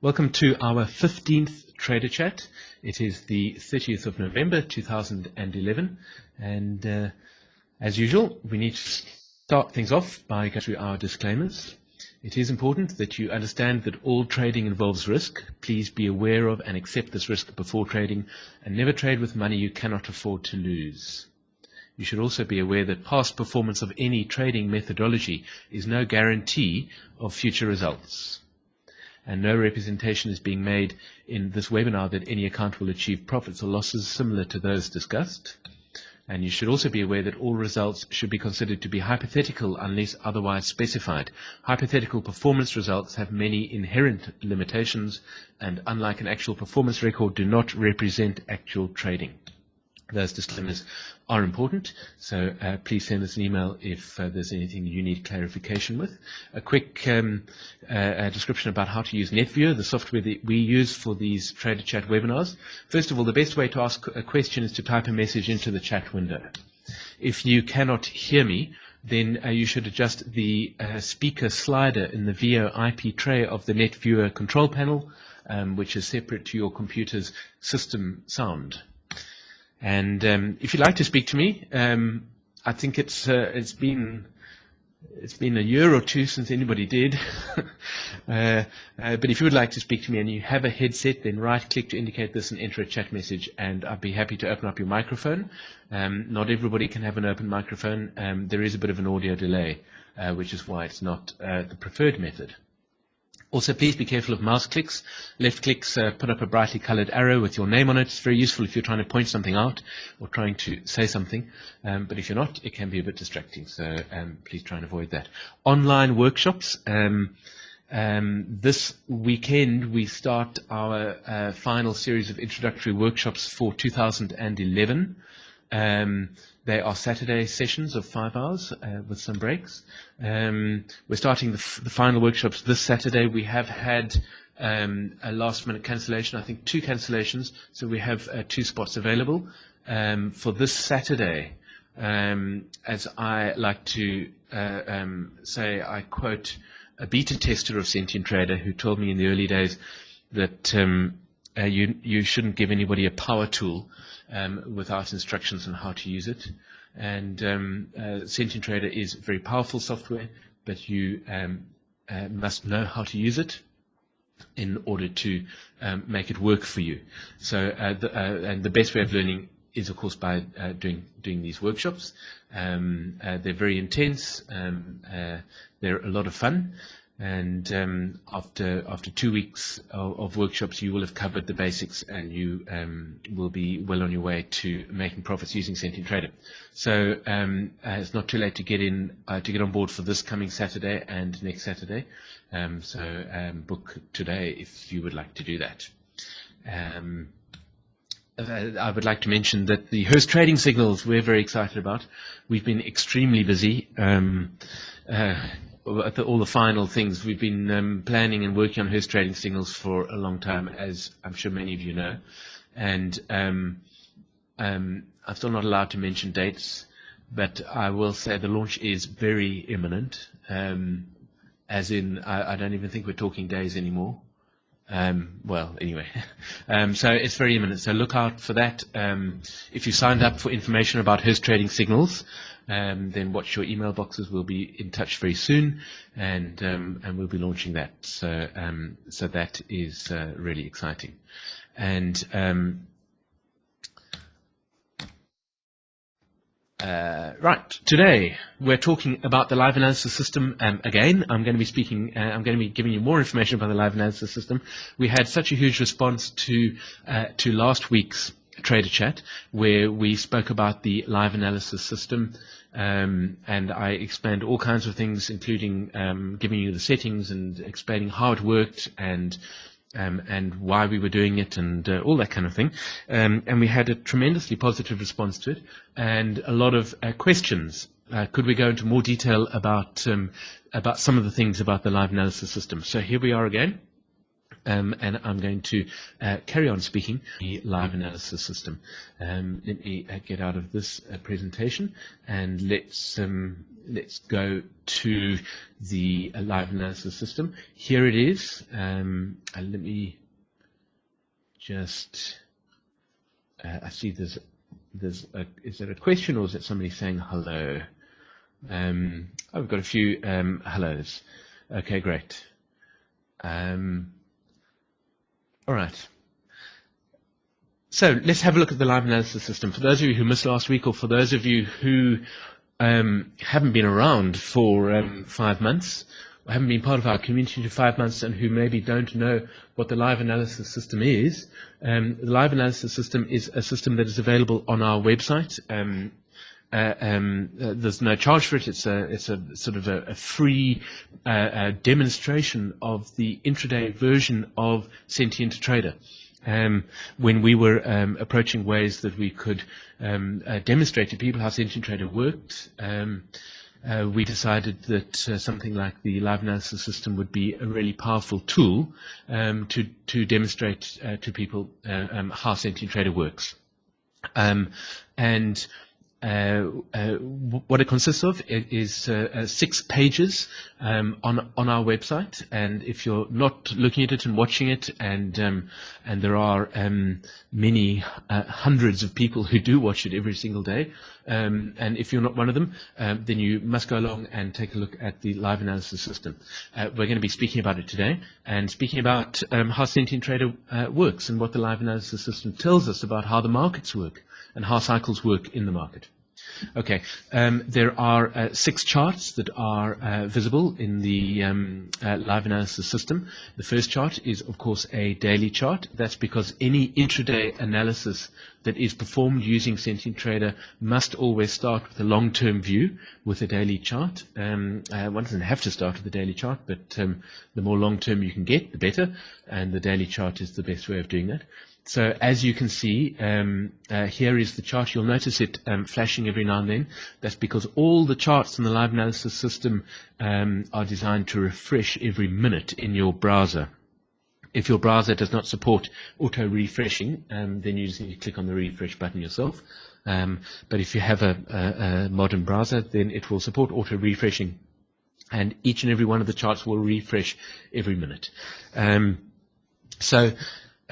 Welcome to our 15th Trader Chat. It is the 30th of November 2011, and as usual, we need to start things off by going through our disclaimers. It is important that you understand that all trading involves risk. Please be aware of and accept this risk before trading, and never trade with money you cannot afford to lose. You should also be aware that past performance of any trading methodology is no guarantee of future results. And no representation is being made in this webinar that any account will achieve profits or losses similar to those discussed. And you should also be aware that all results should be considered to be hypothetical unless otherwise specified. Hypothetical performance results have many inherent limitations and, unlike an actual performance record, do not represent actual trading. Those disclaimers are important, so please send us an email if there's anything you need clarification with. A quick description about how to use NetViewer, the software that we use for these Trader Chat webinars. First of all, the best way to ask a question is to type a message into the chat window. If you cannot hear me, then you should adjust the speaker slider in the VO IP tray of the NetViewer control panel, which is separate to your computer's system sound. And if you'd like to speak to me, I think it's been a year or two since anybody did. But if you would like to speak to me and you have a headset, then right-click to indicate this and enter a chat message, and I'd be happy to open up your microphone. Not everybody can have an open microphone. There is a bit of an audio delay, which is why it's not the preferred method. Also, please be careful of mouse clicks. Left clicks put up a brightly colored arrow with your name on it. It's very useful if you're trying to point something out or trying to say something. But if you're not, it can be a bit distracting. So please try and avoid that. Online workshops. This weekend, we start our final series of introductory workshops for 2011. They are Saturday sessions of 5 hours with some breaks. We're starting the final workshops this Saturday. We have had a last-minute cancellation, I think 2 cancellations, so we have 2 spots available. For this Saturday, as I like to say, I quote a beta tester of Sentient Trader who told me in the early days that you shouldn't give anybody a power tool without instructions on how to use it. And Sentient Trader is very powerful software, but you must know how to use it in order to make it work for you. So, and the best way of learning is, of course, by doing these workshops. They're very intense. They're a lot of fun. And after 2 weeks of workshops, you will have covered the basics, and you will be well on your way to making profits using Sentient Trader. So it's not too late to get on board for this coming Saturday and next Saturday. So book today if you would like to do that. I would like to mention that the Hurst trading signals we're very excited about. We've been extremely busy. All the final things. We've been planning and working on Hurst trading signals for a long time, as I'm sure many of you know. And I'm still not allowed to mention dates, but I will say the launch is very imminent, as in I don't even think we're talking days anymore. Well, anyway, so it's very imminent. So look out for that. If you signed up for information about Hurst trading signals, then watch your email boxes. We'll be in touch very soon, and we'll be launching that. So so that is really exciting. And right, today we're talking about the live analysis system. Again, I'm going to be giving you more information about the live analysis system. We had such a huge response to last week's Trader Chat, where we spoke about the live analysis system, and I explained all kinds of things, including giving you the settings and explaining how it worked and why we were doing it and all that kind of thing. And we had a tremendously positive response to it, and a lot of questions. Could we go into more detail about some of the things about the live analysis system? So here we are again. And I'm going to carry on speaking the live analysis system. Let me get out of this presentation, and let's go to the live analysis system. Here it is. Let me just. I see there's is there a question, or is it somebody saying hello? I've got a few hellos. Okay, great. All right. So let's have a look at the live analysis system. For those of you who missed last week, or for those of you who haven't been around for 5 months, or haven't been part of our community for 5 months, and who maybe don't know what the live analysis system is, the live analysis system is a system that is available on our website. There's no charge for it. It's a sort of a free demonstration of the intraday version of Sentient Trader. When we were approaching ways that we could demonstrate to people how Sentient Trader worked, we decided that something like the live analysis system would be a really powerful tool to demonstrate to people how Sentient Trader works. What it consists of is 6 pages on our website, and if you're not looking at it and watching it, and there are many hundreds of people who do watch it every single day, and if you're not one of them, then you must go along and take a look at the live analysis system. We're going to be speaking about it today, and speaking about how Sentient Trader works, and what the live analysis system tells us about how the markets work and how cycles work in the market. Okay, there are 6 charts that are visible in the live analysis system. The first chart is, of course, a daily chart. That's because any intraday analysis that is performed using Sentient Trader must always start with a long-term view with a daily chart. One doesn't have to start with a daily chart, but the more long-term you can get, the better, and the daily chart is the best way of doing that. So as you can see, here is the chart. You'll notice it flashing every now and then. That's because all the charts in the live analysis system are designed to refresh every minute in your browser. If your browser does not support auto-refreshing, then you just need to click on the refresh button yourself. But if you have a modern browser, then it will support auto-refreshing, and each and every one of the charts will refresh every minute.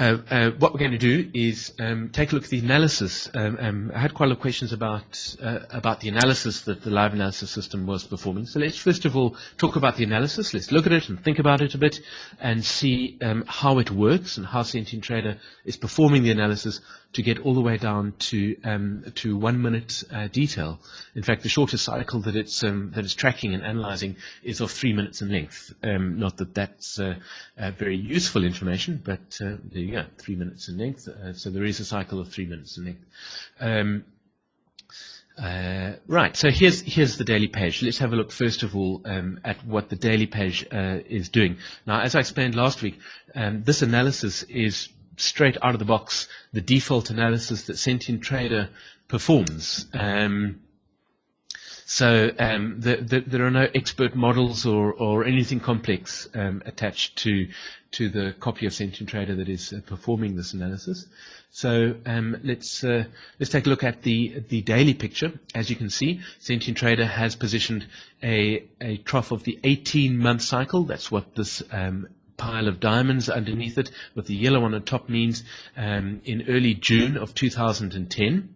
What we're going to do is take a look at the analysis. I had quite a lot of questions about the analysis that the live analysis system was performing. So let's first of all talk about the analysis. Let's look at it and think about it a bit and see how it works and how Sentient Trader is performing the analysis to get all the way down to 1 minute detail. In fact, the shortest cycle that it's tracking and analyzing is of 3 minutes in length. Not that that's very useful information, but there you go, 3 minutes in length. So there is a cycle of 3 minutes in length. Right, so here's the daily page. Let's have a look first of all at what the daily page is doing. Now, as I explained last week, this analysis is straight out of the box the default analysis that Sentient Trader performs. So there are no expert models or anything complex attached to the copy of Sentient Trader that is performing this analysis. So let's take a look at the daily picture. As you can see, Sentient Trader has positioned a trough of the 18-month cycle. That's what this pile of diamonds underneath it with the yellow on the top means, in early June of 2010.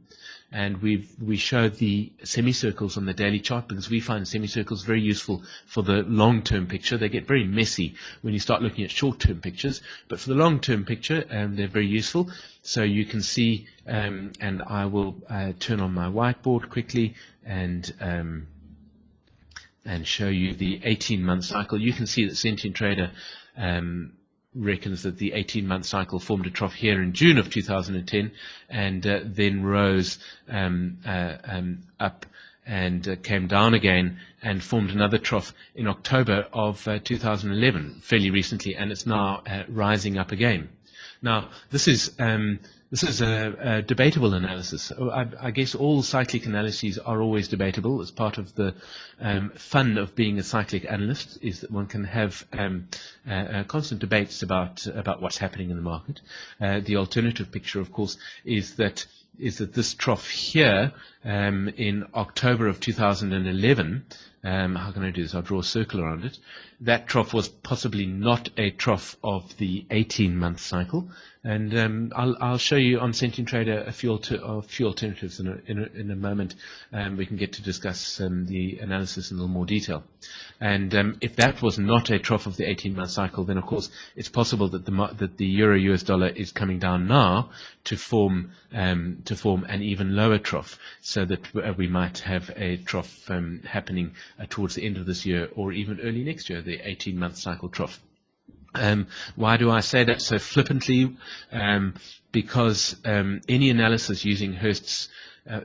And we showed the semicircles on the daily chart because we find semicircles very useful for the long-term picture. They get very messy when you start looking at short-term pictures, but for the long-term picture, they're very useful. So you can see, and I will turn on my whiteboard quickly and show you the 18-month cycle. You can see that Sentient Trader reckons that the 18-month cycle formed a trough here in June of 2010 and then rose up and came down again and formed another trough in October of 2011, fairly recently, and it's now rising up again. Now, this is a debatable analysis. I guess all cyclic analyses are always debatable. As part of the fun of being a cyclic analyst is that one can have constant debates about what's happening in the market. The alternative picture, of course, is that this trough here in October of 2011, how can I do this? I'll draw a circle around it. That trough was possibly not a trough of the 18-month cycle. And I'll show you on Sentient Trader a few alternatives in a moment. We can get to discuss the analysis in a little more detail. And if that was not a trough of the 18-month cycle, then of course it's possible that the euro-US dollar is coming down now to form an even lower trough, so that we might have a trough happening towards the end of this year or even early next year, the 18-month cycle trough. Why do I say that so flippantly? Because any analysis using Hurst's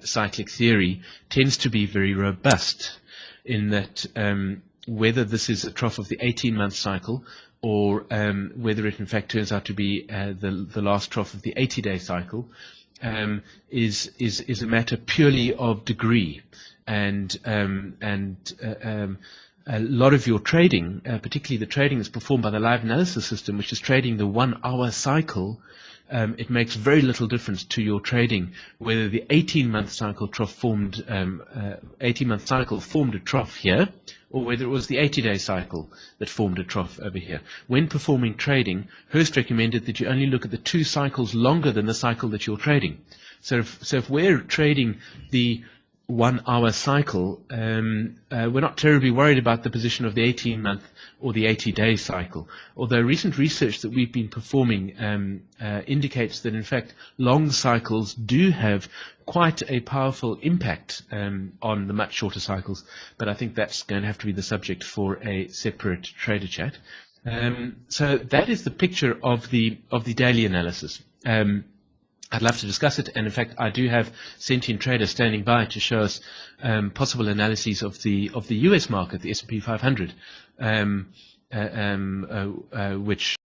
cyclic theory tends to be very robust, in that whether this is a trough of the 18-month cycle or whether it in fact turns out to be the last trough of the 80-day cycle is a matter purely of degree. And a lot of your trading, particularly the trading that's performed by the live analysis system, which is trading the 1 hour cycle, it makes very little difference to your trading whether the 18-month cycle trough formed 18-month cycle formed a trough here, or whether it was the 80-day cycle that formed a trough over here. When performing trading, Hurst recommended that you only look at the 2 cycles longer than the cycle that you're trading. So if we're trading the 1 hour cycle, we're not terribly worried about the position of the 18-month or the 80-day cycle. Although recent research that we've been performing indicates that in fact long cycles do have quite a powerful impact on the much shorter cycles, but I think that's going to have to be the subject for a separate trader chat. So that is the picture of the daily analysis. I'd love to discuss it, and in fact I do have Sentient Trader standing by to show us possible analyses of the US market, the S&P 500, which